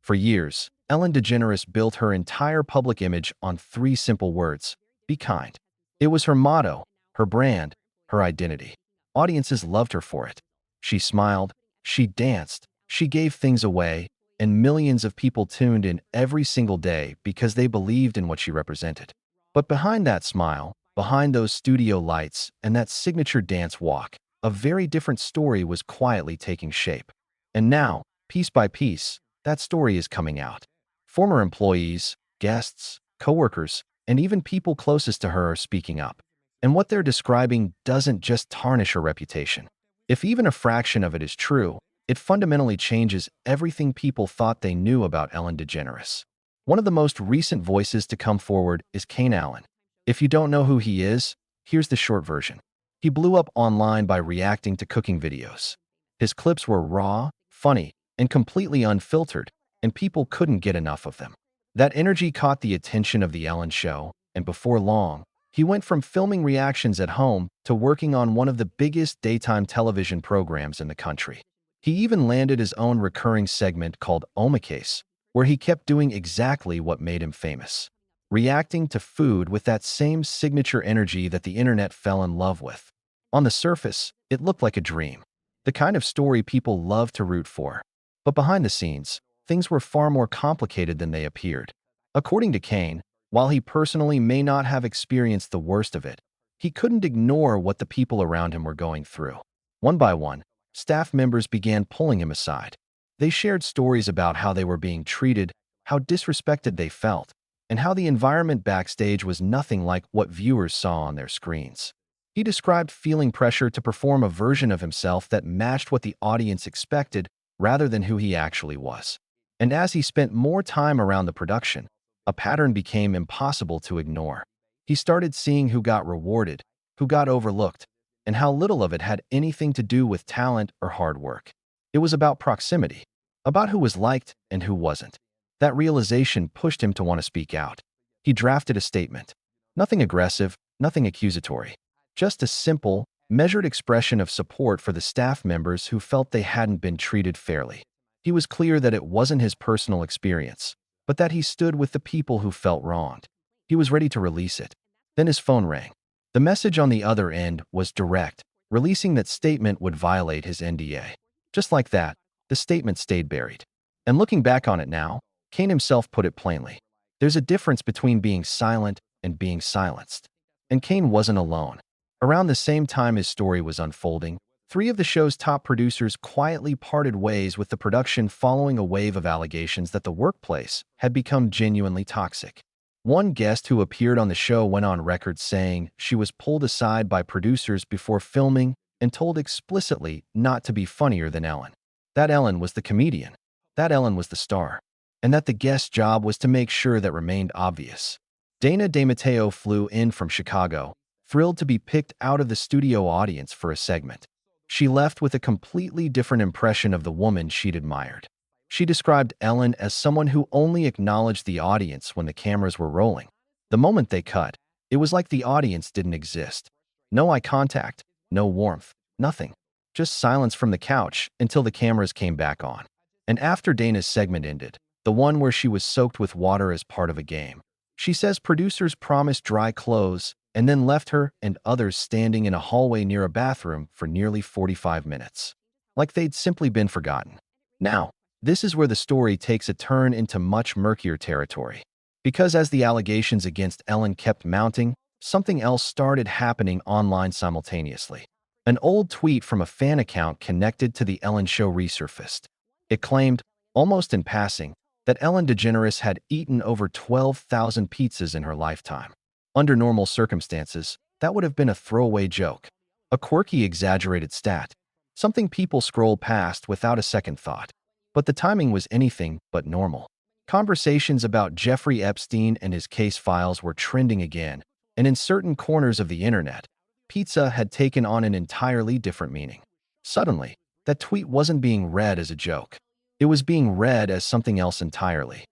For years, Ellen DeGeneres built her entire public image on three simple words: be kind. It was her motto, her brand, her identity. Audiences loved her for it. She smiled, she danced, she gave things away, and millions of people tuned in every single day because they believed in what she represented. But behind that smile, behind those studio lights and that signature dance walk, a very different story was quietly taking shape. And now, piece by piece, that story is coming out. Former employees, guests, coworkers, and even people closest to her are speaking up. And what they're describing doesn't just tarnish her reputation. If even a fraction of it is true, it fundamentally changes everything people thought they knew about Ellen DeGeneres. One of the most recent voices to come forward is Kane Allen. If you don't know who he is, here's the short version. He blew up online by reacting to cooking videos. His clips were raw, funny, and completely unfiltered, and people couldn't get enough of them. That energy caught the attention of The Ellen Show, and before long, he went from filming reactions at home to working on one of the biggest daytime television programs in the country. He even landed his own recurring segment called Omakase, where he kept doing exactly what made him famous: reacting to food with that same signature energy that the internet fell in love with. On the surface, it looked like a dream, the kind of story people love to root for. But behind the scenes, things were far more complicated than they appeared. According to Kane, while he personally may not have experienced the worst of it, he couldn't ignore what the people around him were going through. One by one, staff members began pulling him aside. They shared stories about how they were being treated, how disrespected they felt, and how the environment backstage was nothing like what viewers saw on their screens. He described feeling pressure to perform a version of himself that matched what the audience expected rather than who he actually was. And as he spent more time around the production, a pattern became impossible to ignore. He started seeing who got rewarded, who got overlooked, and how little of it had anything to do with talent or hard work. It was about proximity, about who was liked and who wasn't. That realization pushed him to want to speak out. He drafted a statement. Nothing aggressive, nothing accusatory. Just a simple, measured expression of support for the staff members who felt they hadn't been treated fairly. He was clear that it wasn't his personal experience, but that he stood with the people who felt wronged. He was ready to release it. Then his phone rang. The message on the other end was direct, releasing that statement would violate his NDA. Just like that, the statement stayed buried. And looking back on it now, Kane himself put it plainly. There's a difference between being silent and being silenced. And Kane wasn't alone. Around the same time his story was unfolding, three of the show's top producers quietly parted ways with the production following a wave of allegations that the workplace had become genuinely toxic. One guest who appeared on the show went on record saying she was pulled aside by producers before filming and told explicitly not to be funnier than Ellen. That Ellen was the comedian. That Ellen was the star. And that the guest's job was to make sure that remained obvious. Dana DeMatteo flew in from Chicago, thrilled to be picked out of the studio audience for a segment. She left with a completely different impression of the woman she'd admired. She described Ellen as someone who only acknowledged the audience when the cameras were rolling. The moment they cut, it was like the audience didn't exist. No eye contact, no warmth, nothing. Just silence from the couch until the cameras came back on. And after Dana's segment ended, the one where she was soaked with water as part of a game, she says producers promised dry clothes and then left her and others standing in a hallway near a bathroom for nearly 45 minutes. Like they'd simply been forgotten. Now, this is where the story takes a turn into much murkier territory. Because as the allegations against Ellen kept mounting, something else started happening online simultaneously. An old tweet from a fan account connected to The Ellen Show resurfaced. It claimed, almost in passing, that Ellen DeGeneres had eaten over 12,000 pizzas in her lifetime. Under normal circumstances, that would have been a throwaway joke, a quirky, exaggerated stat, something people scroll past without a second thought. But the timing was anything but normal. Conversations about Jeffrey Epstein and his case files were trending again, and in certain corners of the internet, pizza had taken on an entirely different meaning. Suddenly, that tweet wasn't being read as a joke. It was being read as something else entirely.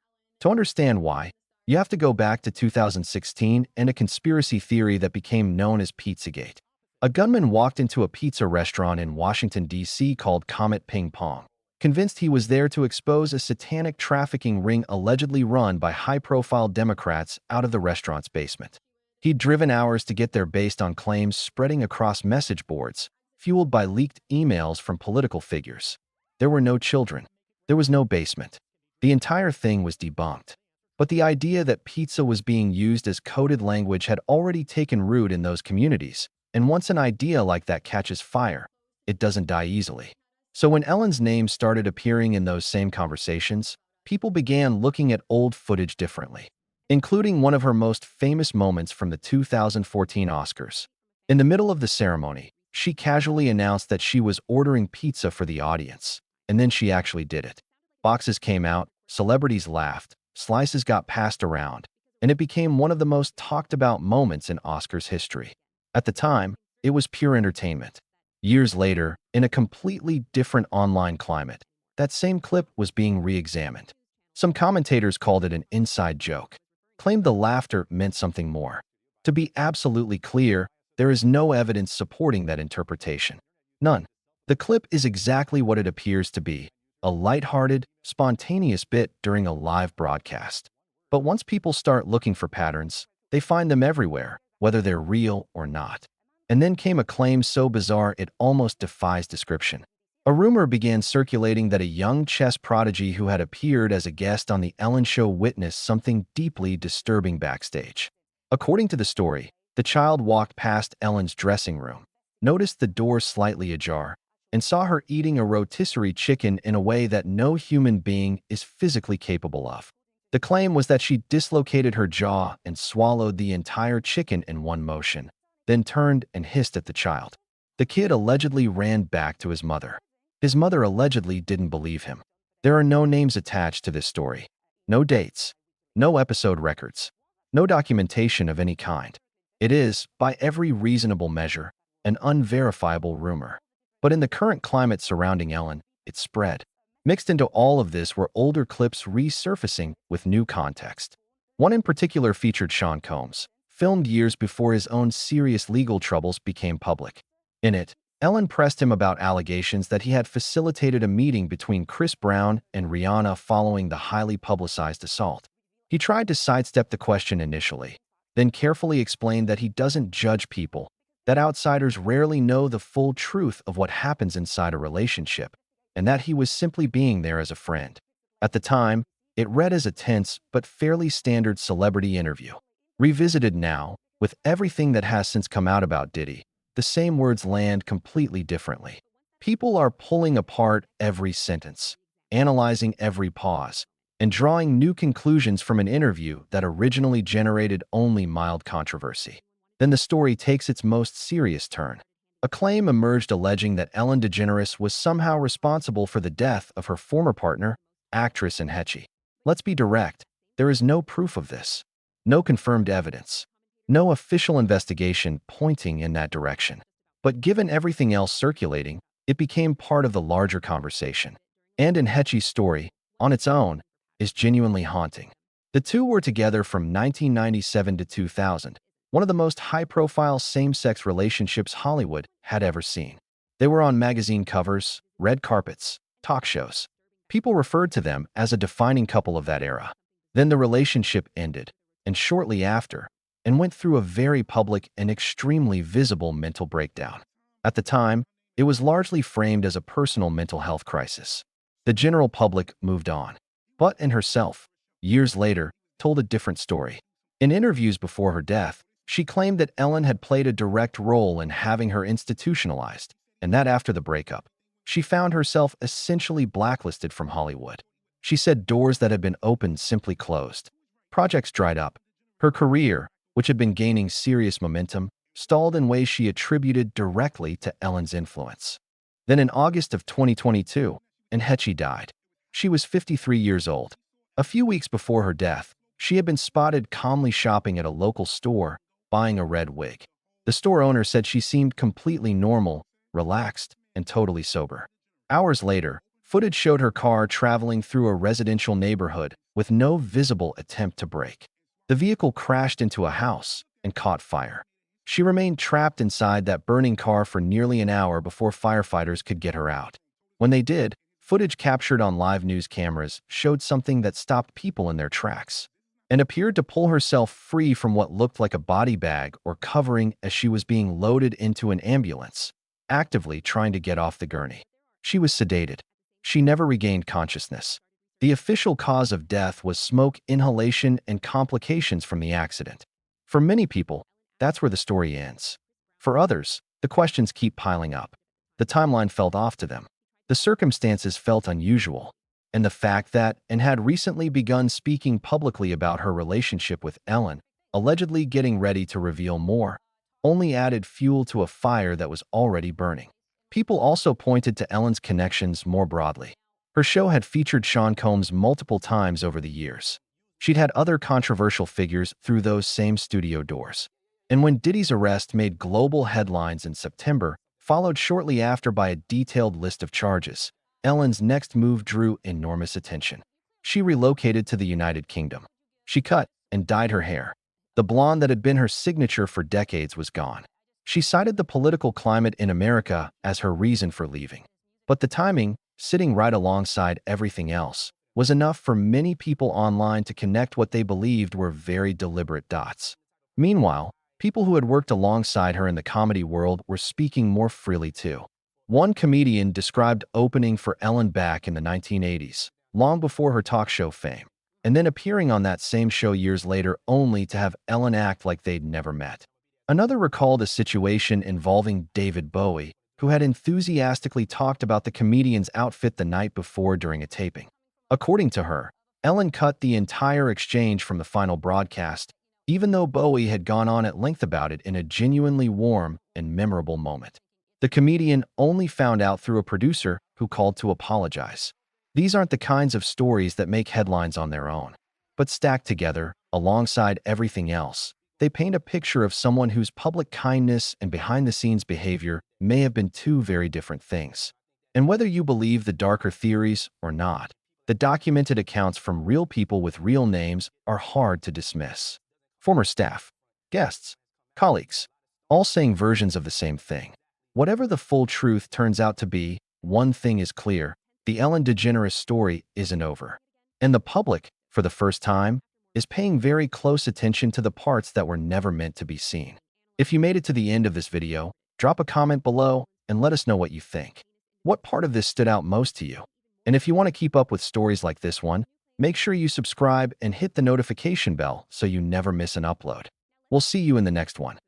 To understand why, you have to go back to 2016 and a conspiracy theory that became known as Pizzagate. A gunman walked into a pizza restaurant in Washington, D.C. called Comet Ping Pong. convinced he was there to expose a satanic trafficking ring allegedly run by high-profile Democrats out of the restaurant's basement. He'd driven hours to get there based on claims spreading across message boards, fueled by leaked emails from political figures. There were no children. There was no basement. The entire thing was debunked. But the idea that pizza was being used as coded language had already taken root in those communities, and once an idea like that catches fire, it doesn't die easily. So when Ellen's name started appearing in those same conversations, people began looking at old footage differently, including one of her most famous moments from the 2014 Oscars. In the middle of the ceremony, she casually announced that she was ordering pizza for the audience, and then she actually did it. Boxes came out, celebrities laughed, slices got passed around, and it became one of the most talked about moments in Oscars history. At the time, it was pure entertainment. Years later, in a completely different online climate, that same clip was being re-examined. Some commentators called it an inside joke, claimed the laughter meant something more. To be absolutely clear, there is no evidence supporting that interpretation. None. The clip is exactly what it appears to be, a lighthearted, spontaneous bit during a live broadcast. But once people start looking for patterns, they find them everywhere, whether they're real or not. And then came a claim so bizarre it almost defies description. A rumor began circulating that a young chess prodigy who had appeared as a guest on The Ellen Show witnessed something deeply disturbing backstage. According to the story, the child walked past Ellen's dressing room, noticed the door slightly ajar, and saw her eating a rotisserie chicken in a way that no human being is physically capable of. The claim was that she dislocated her jaw and swallowed the entire chicken in one motion, then turned and hissed at the child. The kid allegedly ran back to his mother. His mother allegedly didn't believe him. There are no names attached to this story, no dates, no episode records, no documentation of any kind. It is, by every reasonable measure, an unverifiable rumor. But in the current climate surrounding Ellen, it spread. Mixed into all of this were older clips resurfacing with new context. One in particular featured Sean Combs, filmed years before his own serious legal troubles became public. In it, Ellen pressed him about allegations that he had facilitated a meeting between Chris Brown and Rihanna following the highly publicized assault. He tried to sidestep the question initially, then carefully explained that he doesn't judge people, that outsiders rarely know the full truth of what happens inside a relationship, and that he was simply being there as a friend. At the time, it read as a tense but fairly standard celebrity interview. Revisited now, with everything that has since come out about Diddy, the same words land completely differently. People are pulling apart every sentence, analyzing every pause, and drawing new conclusions from an interview that originally generated only mild controversy. Then the story takes its most serious turn. A claim emerged alleging that Ellen DeGeneres was somehow responsible for the death of her former partner, actress Hetchy. Let's be direct, there is no proof of this. No confirmed evidence. No official investigation pointing in that direction. But given everything else circulating, it became part of the larger conversation. And in Hetchy's story, on its own, is genuinely haunting. The two were together from 1997 to 2000, one of the most high-profile same-sex relationships Hollywood had ever seen. They were on magazine covers, red carpets, talk shows. People referred to them as a defining couple of that era. Then the relationship ended, and shortly after, and went through a very public and extremely visible mental breakdown. At the time, it was largely framed as a personal mental health crisis. The general public moved on. But Ellen herself, years later, told a different story. In interviews before her death, she claimed that Ellen had played a direct role in having her institutionalized, and that after the breakup, she found herself essentially blacklisted from Hollywood. She said doors that had been opened simply closed. Projects dried up. Her career, which had been gaining serious momentum, stalled in ways she attributed directly to Ellen's influence. Then in August of 2022, Hetchy died. She was 53 years old. A few weeks before her death, she had been spotted calmly shopping at a local store, buying a red wig. The store owner said she seemed completely normal, relaxed, and totally sober. Hours later, footage showed her car traveling through a residential neighborhood with no visible attempt to brake. The vehicle crashed into a house and caught fire. She remained trapped inside that burning car for nearly an hour before firefighters could get her out. When they did, Footage captured on live news cameras showed something that stopped people in their tracks and appeared to pull herself free from what looked like a body bag or covering as she was being loaded into an ambulance, actively trying to get off the gurney. She was sedated. She never regained consciousness. The official cause of death was smoke inhalation and complications from the accident. For many people, that's where the story ends. For others, the questions keep piling up. The timeline felt off to them. The circumstances felt unusual. And the fact that Anne had recently begun speaking publicly about her relationship with Ellen, allegedly getting ready to reveal more, only added fuel to a fire that was already burning. People also pointed to Ellen's connections more broadly. Her show had featured Sean Combs multiple times over the years. She'd had other controversial figures through those same studio doors. And when Diddy's arrest made global headlines in September, followed shortly after by a detailed list of charges, Ellen's next move drew enormous attention. She relocated to the United Kingdom. She cut and dyed her hair. The blonde that had been her signature for decades was gone. She cited the political climate in America as her reason for leaving. But the timing, sitting right alongside everything else, was enough for many people online to connect what they believed were very deliberate dots. Meanwhile, people who had worked alongside her in the comedy world were speaking more freely too. One comedian described opening for Ellen back in the 1980s, long before her talk show fame, and then appearing on that same show years later only to have Ellen act like they'd never met. Another recalled a situation involving David Bowie, who had enthusiastically talked about the comedian's outfit the night before during a taping. According to her, Ellen cut the entire exchange from the final broadcast, even though Bowie had gone on at length about it in a genuinely warm and memorable moment. The comedian only found out through a producer who called to apologize. These aren't the kinds of stories that make headlines on their own, but stacked together, alongside everything else, they paint a picture of someone whose public kindness and behind-the-scenes behavior may have been two very different things. And whether you believe the darker theories or not, the documented accounts from real people with real names are hard to dismiss. Former staff, guests, colleagues, all saying versions of the same thing. Whatever the full truth turns out to be, one thing is clear: the Ellen DeGeneres story isn't over. And the public, for the first time, is paying very close attention to the parts that were never meant to be seen. If you made it to the end of this video, drop a comment below and let us know what you think. What part of this stood out most to you? And if you want to keep up with stories like this one, make sure you subscribe and hit the notification bell so you never miss an upload. We'll see you in the next one.